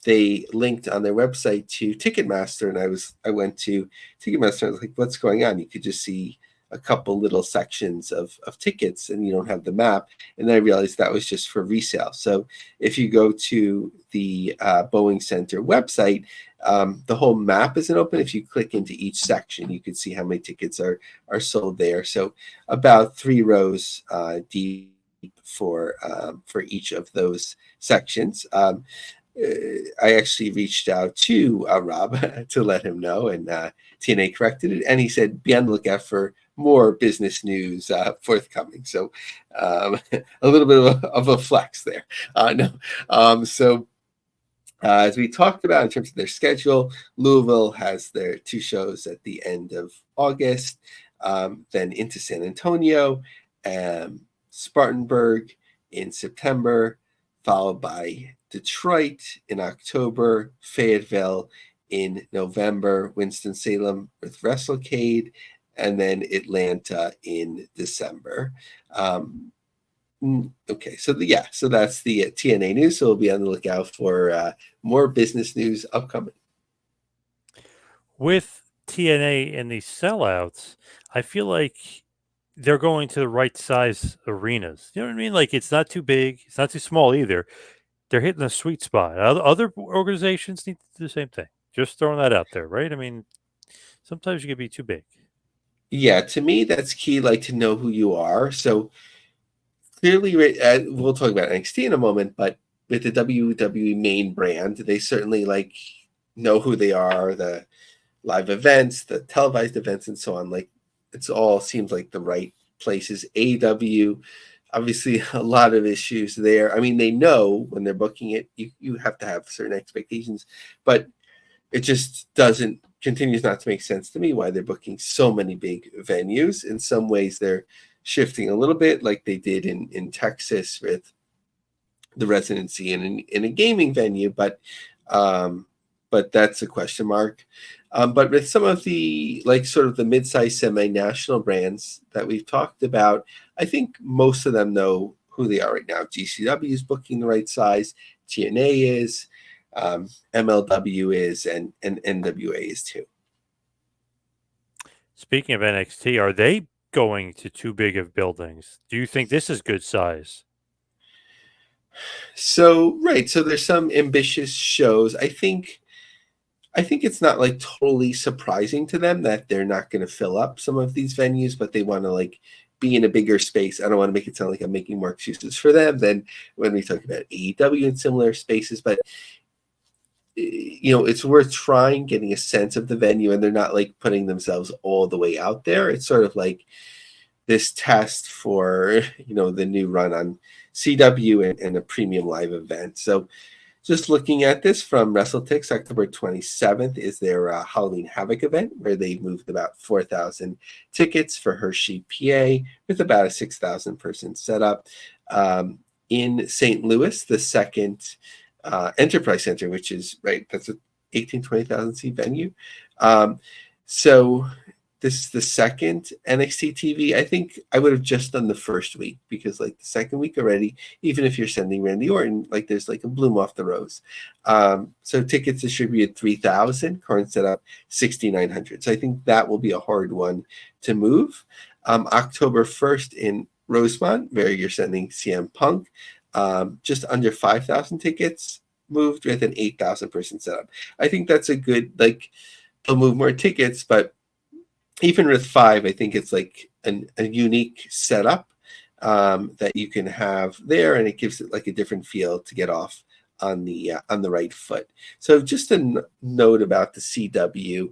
They linked on their website to Ticketmaster, and I went to Ticketmaster. I was like, "What's going on?" You could just see a couple little sections of tickets, and you don't have the map. And then I realized that was just for resale. So if you go to the Boeing Center website, the whole map isn't open. If you click into each section, you can see how many tickets are sold there. So about 3 rows deep for each of those sections. I actually reached out to Rob to let him know, and TNA corrected it, and he said, be on the lookout for more business news forthcoming. So a little bit of a flex there. So As we talked about in terms of their schedule, Louisville has their 2 shows at the end of August, then into San Antonio, Spartanburg in September, followed by Detroit in October, Fayetteville in November, Winston-Salem with WrestleCade, and then Atlanta in December. Okay, so so that's the TNA news. So we'll be on the lookout for more business news upcoming. With TNA and these sellouts, I feel like they're going to the right size arenas. You know what I mean? Like, it's not too big, it's not too small either. They're hitting a sweet spot. Other organizations need to do the same thing. Just throwing that out there, right? I mean, sometimes you can be too big. Yeah, to me, that's key, like to know who you are. So clearly, we'll talk about NXT in a moment, but with the WWE main brand, they certainly like know who they are, the live events, the televised events, and so on. Like, it's all seems like the right places. AEW, obviously, a lot of issues there. I mean, they know when they're booking it, you have to have certain expectations, but it just continues not to make sense to me why they're booking so many big venues. In some ways, they're shifting a little bit, like they did in Texas with the residency in a gaming venue, but that's a question mark. But with some of the like sort of the mid-sized semi-national brands that we've talked about, I think most of them know who they are right now. GCW is booking the right size, TNA is, MLW is, and NWA is too. Speaking of NXT, are they going to too big of buildings? Do you think this is good size? So there's some ambitious shows. I think it's not like totally surprising to them that they're not going to fill up some of these venues, but they want to like be in a bigger space. I don't want to make it sound like I'm making more excuses for them than when we talk about AEW in similar spaces, but it's worth trying, getting a sense of the venue, and they're not like putting themselves all the way out there. It's sort of like this test for the new run on CW and a premium live event. So just looking at this from WrestleTix, October 27th is their Halloween Havoc event, where they've moved about 4,000 tickets for Hershey, PA, with about a 6,000 person setup. In St. Louis, the second Enterprise Center, which is that's an 20,000 seat venue. So this is the second NXT TV. I think I would have just done the first week, because like the second week already, even if you're sending Randy Orton, like there's like a bloom off the rose. So tickets distributed 3,000, current setup 6,900. So I think that will be a hard one to move. October 1st in Rosemont, where you're sending CM Punk, just under 5,000 tickets moved with an 8,000 person setup. I think that's a good, like, they'll move more tickets, but even with 5, I think it's like a unique setup that you can have there, and it gives it like a different feel to get off on the right foot. So just a note about the CW.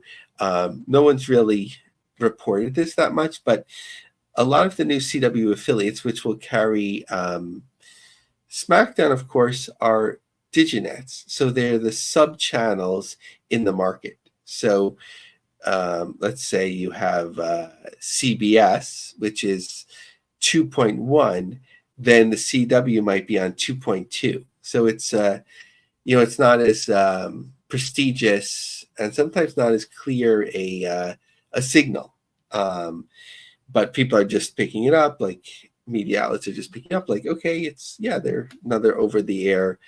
No one's really reported this that much, but a lot of the new CW affiliates, which will carry SmackDown, of course, are Diginets. So they're the sub-channels in the market. So let's say you have CBS, which is 2.1, then the CW might be on 2.2. So it's it's not as prestigious and sometimes not as clear a signal. But people are just picking it up, like media outlets are just picking up, like, okay, they're another over-the-air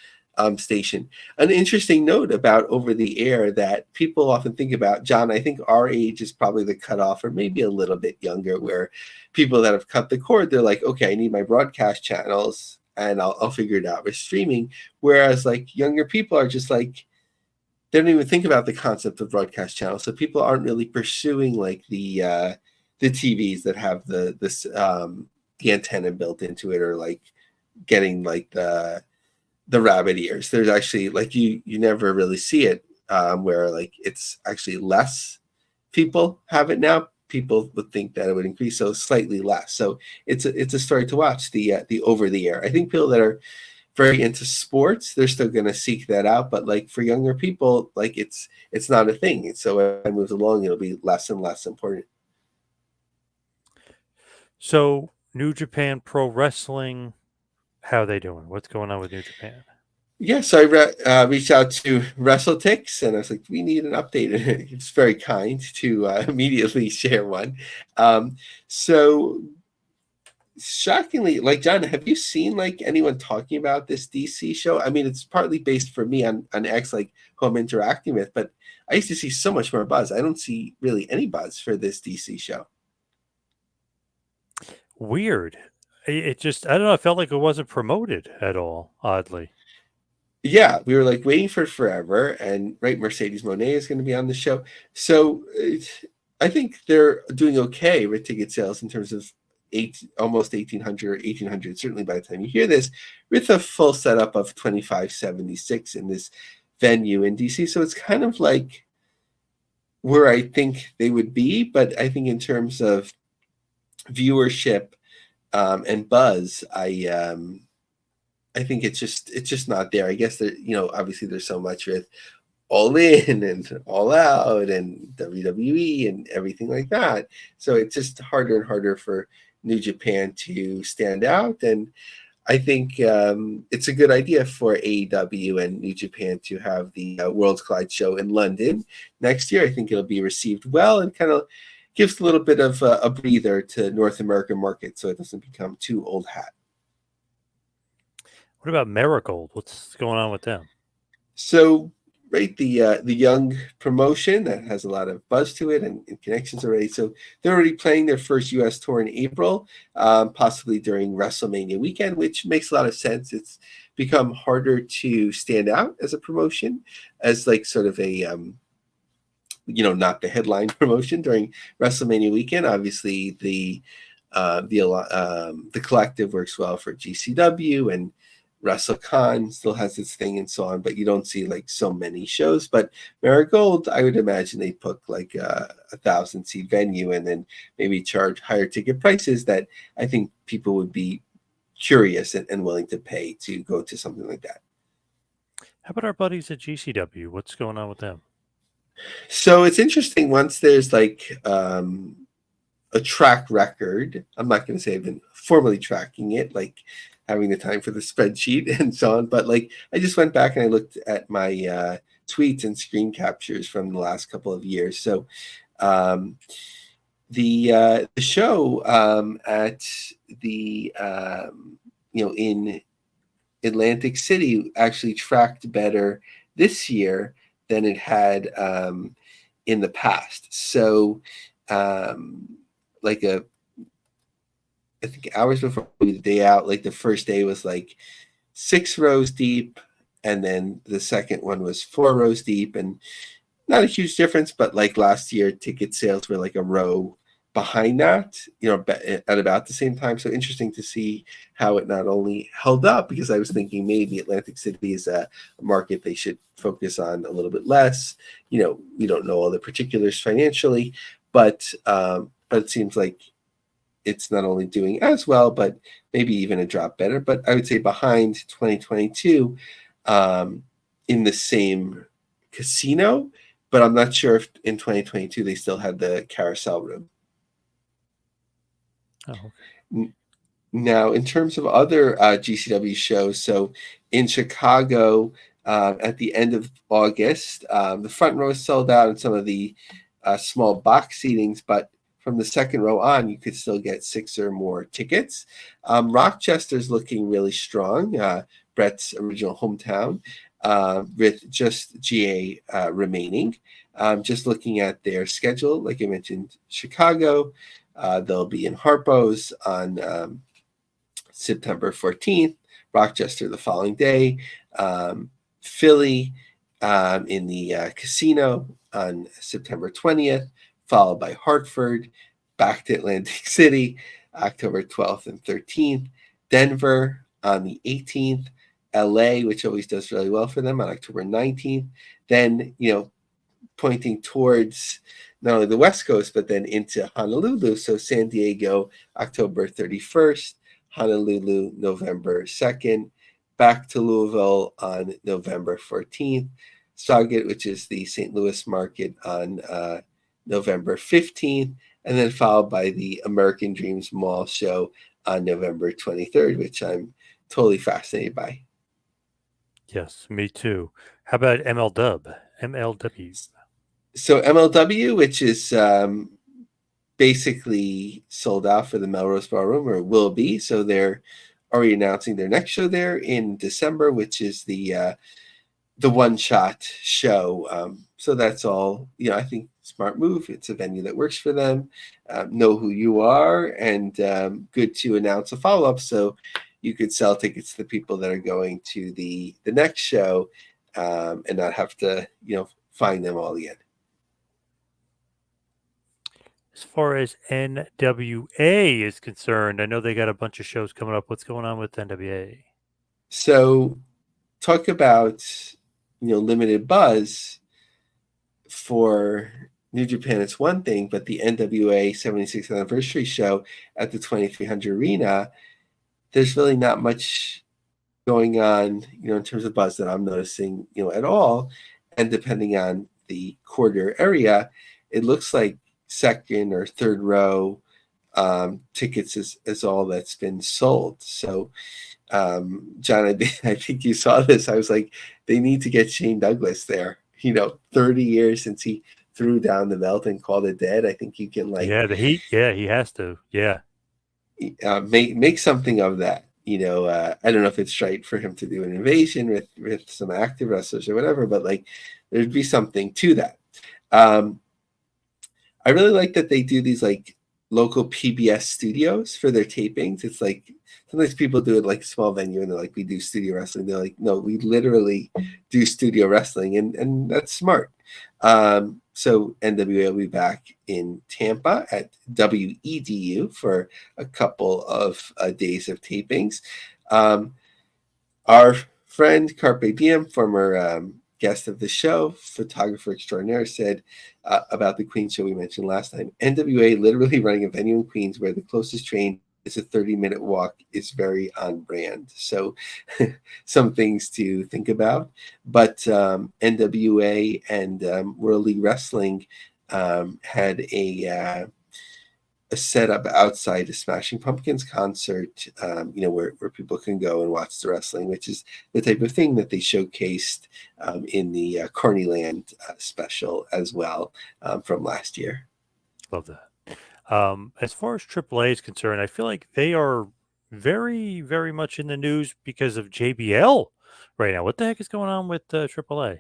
station. An interesting note about over-the-air that people often think about, John, I think our age is probably the cutoff, or maybe a little bit younger, where people that have cut the cord, they're like, okay, I need my broadcast channels, and I'll figure it out with streaming. Whereas like younger people are just like, they don't even think about the concept of broadcast channels. So people aren't really pursuing like the TVs that have the antenna built into it, or like getting like the rabbit ears. There's actually like you never really see it where like it's actually less people have it now. People would think that it would increase, so slightly less. So it's a story to watch, the over the air. I think people that are very into sports, they're still going to seek that out. But like for younger people, like it's not a thing. And so as it moves along, it'll be less and less important. So New Japan Pro Wrestling, how are they doing? What's going on with New Japan? Yeah, so I reached out to WrestleTix, and I was like, "We need an update." It's very kind to immediately share one. So shockingly, like John, have you seen like anyone talking about this DC show? I mean, it's partly based for me on X, like who I'm interacting with, but I used to see so much more buzz. I don't see really any buzz for this DC show. Weird. It just, I don't know. I felt like it wasn't promoted at all, oddly. Yeah, we were like waiting for forever, and right, Mercedes Monet is going to be on the show. So I think they're doing okay with ticket sales in terms of almost 1,800 or 1,800, certainly by the time you hear this, with a full setup of 2,576 in this venue in DC. So it's kind of like where I think they would be, but I think in terms of viewership and buzz, I think it's just not there. I guess that, obviously there's so much with All In and All Out and WWE and everything like that. So it's just harder and harder for New Japan to stand out. And I think it's a good idea for AEW and New Japan to have the Worlds Collide show in London next year. I think it'll be received well and kind of gives a little bit of a breather to North American market so it doesn't become too old hat. What about Marigold? What's going on with them? So, right, the young promotion that has a lot of buzz to it and connections already. So they're already playing their first U.S. tour in April, possibly during WrestleMania weekend, which makes a lot of sense. It's become harder to stand out as a promotion, as like sort of a not the headline promotion during WrestleMania weekend. Obviously, the collective works well for GCW, and WrestleCon still has its thing and so on, but you don't see like so many shows. But Marigold, I would imagine they put like a 1,000-seat venue and then maybe charge higher ticket prices that I think people would be curious and willing to pay to go to something like that. How about our buddies at GCW? What's going on with them? So it's interesting once there's like a track record. I'm not going to say I've been formally tracking it, like having the time for the spreadsheet and so on. But like, I just went back and I looked at my tweets and screen captures from the last couple of years. So the show at the in Atlantic City actually tracked better this year than it had in the past. So I think hours before the day out, like the first day was like 6 rows deep, and then the second one was 4 rows deep, and not a huge difference, but like last year, ticket sales were like a row behind that, at about the same time. So interesting to see how it not only held up, because I was thinking maybe Atlantic City is a market they should focus on a little bit less. We don't know all the particulars financially, but it seems like it's not only doing as well, but maybe even a drop better. But I would say behind 2022 in the same casino, but I'm not sure if in 2022 they still had the carousel room. Oh, okay. Now, in terms of other GCW shows, so in Chicago at the end of August, the front row is sold out and some of the small box seatings, but from the second row on, you could still get 6 or more tickets. Rochester's looking really strong, Brett's original hometown, with just GA remaining. Just looking at their schedule, like I mentioned, Chicago, they'll be in Harpo's on September 14th, Rochester the following day, Philly in the casino on September 20th, followed by Hartford, back to Atlantic City, October 12th and 13th, Denver on the 18th, LA, which always does really well for them, on October 19th. Then, pointing towards not only the West Coast, but then into Honolulu. So San Diego, October 31st, Honolulu, November 2nd, back to Louisville on November 14th. Sauget, which is the St. Louis market, on November 15th, and then followed by the American Dreams Mall show on November 23rd, which I'm totally fascinated by. Yes, me too. How about MLW? So MLW, which is basically sold out for the Melrose Ballroom, or will be. So they're already announcing their next show there in December, which is the one-shot show. So that's all, I think smart move. It's a venue that works for them. Know who you are, and good to announce a follow-up so you could sell tickets to the people that are going to the next show, and not have to, find them all again. As far as NWA is concerned, I know they got a bunch of shows coming up. What's going on with NWA? So talk about, limited buzz. For New Japan, it's one thing, but the NWA 76th anniversary show at the 2300 Arena, there's really not much going on, in terms of buzz that I'm noticing, at all. And depending on the quarter area, it looks like second or third row tickets is all that's been sold. So, John, I think you saw this. I was like, they need to get Shane Douglas there. 30 years since he threw down the belt and called it dead. I think you can the Heat. Yeah, he has to. Yeah, make something of that. I don't know if it's right for him to do an invasion with some active wrestlers or whatever, but there'd be something to that. I really like that they do these local PBS studios for their tapings. It's sometimes people do it a small venue and they're like, we do studio wrestling. They're like, no, we literally do studio wrestling, and that's smart. So NWA will be back in Tampa at WEDU for a couple of days of tapings. Our friend Carpe Diem, former guest of the show, photographer extraordinaire, said about the Queens show we mentioned last time, NWA literally running a venue in Queens where the closest train is a 30-minute walk is very on brand. So some things to think about. But NWA and World League Wrestling had a setup outside a Smashing Pumpkins concert, where people can go and watch the wrestling, which is the type of thing that they showcased in the Carneyland special as well from last year. love that. As far as AAA is concerned, I feel like they are very, very much in the news because of JBL right now. What the heck is going on with AAA?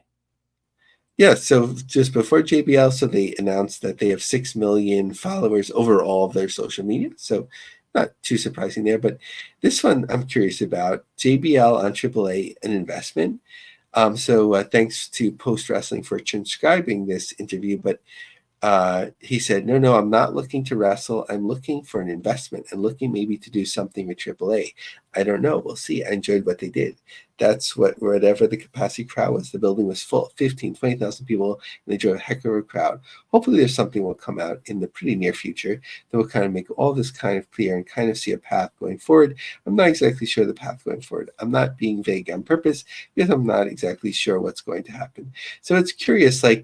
Yeah, so just before JBL, so they announced that they have 6 million followers over all of their social media. So not too surprising there, but this one I'm curious about. JBL on AAA, an investment. So thanks to Post Wrestling for transcribing this interview, but he said, no, I'm not looking to wrestle. I'm looking for an investment and looking maybe to do something with AAA. I don't know. We'll see. I enjoyed what they did. That's whatever the capacity crowd was. The building was full, 15, 20,000 people, and they drew a heck of a crowd. Hopefully there's something will come out in the pretty near future that will kind of make all this kind of clear and kind of see a path going forward. I'm not exactly sure the path going forward. I'm not being vague on purpose because I'm not exactly sure what's going to happen. So it's curious, I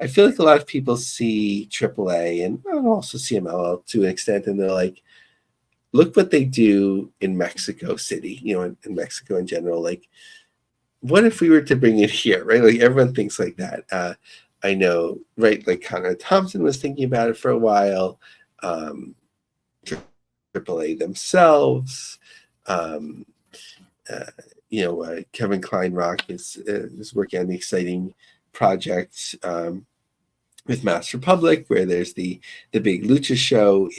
feel like a lot of people see AAA and also CMLL to an extent, and they're like, look what they do in Mexico City, in Mexico in general. What if we were to bring it here, right? Everyone thinks like that. I know, right? Connor Thompson was thinking about it for a while. AAA themselves. Kevin Kleinrock is working on the exciting project with Mass Republic, where there's the big lucha show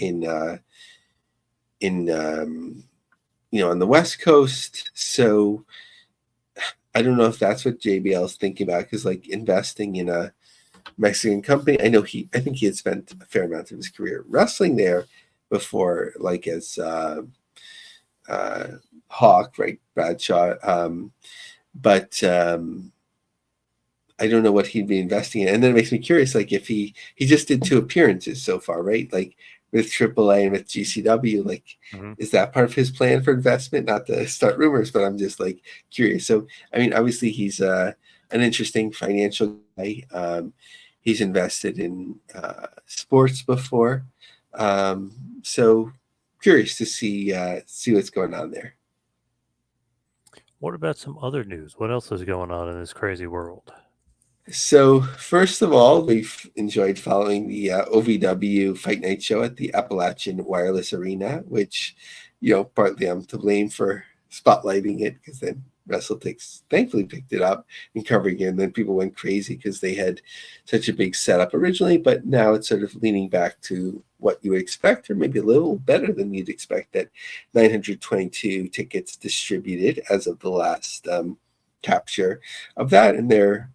on the West Coast. So I don't know if that's what JBL is thinking about, because investing in a Mexican company, I think he had spent a fair amount of his career wrestling there before, as Hawk, right, Bradshaw, but I don't know what he'd be investing in. And then it makes me curious, if he just did 2 appearances so far, right? with AAA and with GCW. Like, is that part of his plan for investment? Not to start rumors, but I'm just like curious. So, I mean, obviously he's an interesting financial guy. He's invested in sports before, so curious to see what's going on there. What about some other news? What else is going on in this crazy world? So, first of all, we've enjoyed following the OVW Fight Night show at the Appalachian Wireless Arena, which, partly I'm to blame for spotlighting it, because then WrestleTix thankfully picked it up and covering it, and then people went crazy because they had such a big setup originally, but now it's sort of leaning back to what you would expect, or maybe a little better than you'd expect, that 922 tickets distributed as of the last capture of that, and they're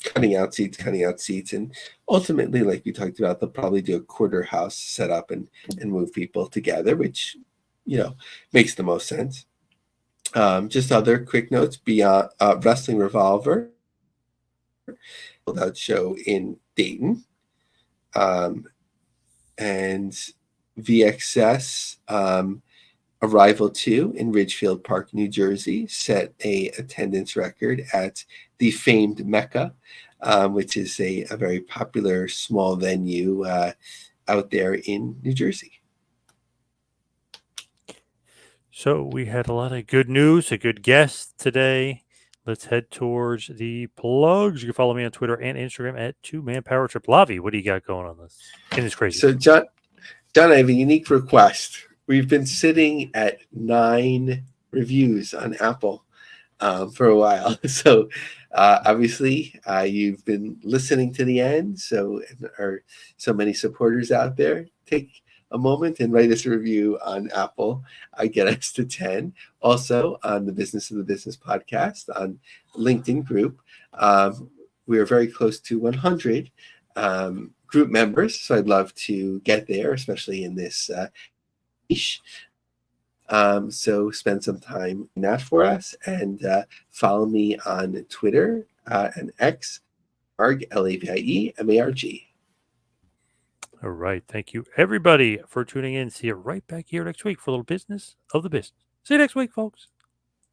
cutting out seats, and ultimately, like we talked about, they'll probably do a quarter house setup and move people together, which makes the most sense. Just other quick notes: beyond Wrestling Revolver, that show in Dayton, and VXS Arrival 2 in Ridgefield Park, New Jersey, set a attendance record at the famed Mecca, which is a very popular small venue out there in New Jersey. So we had a lot of good news, a good guest today. Let's head towards the plugs. You can follow me on Twitter and Instagram at 2Man Power Trip. Lavie, what do you got going on in this crazy? So, John, I have a unique request. We've been sitting at 9 reviews on Apple for a while. So obviously you've been listening to the end. So are so many supporters out there. Take a moment and write us a review on Apple. Get us to 10. Also on the Business of the Business podcast on LinkedIn group. We are very close to 100 group members. So I'd love to get there, especially in this niche. So spend some time in that for us, and follow me on Twitter and X, Marg, Lavie Marg. All right. Thank you, everybody, for tuning in. See you right back here next week for a little Business of the Business. See you next week, folks.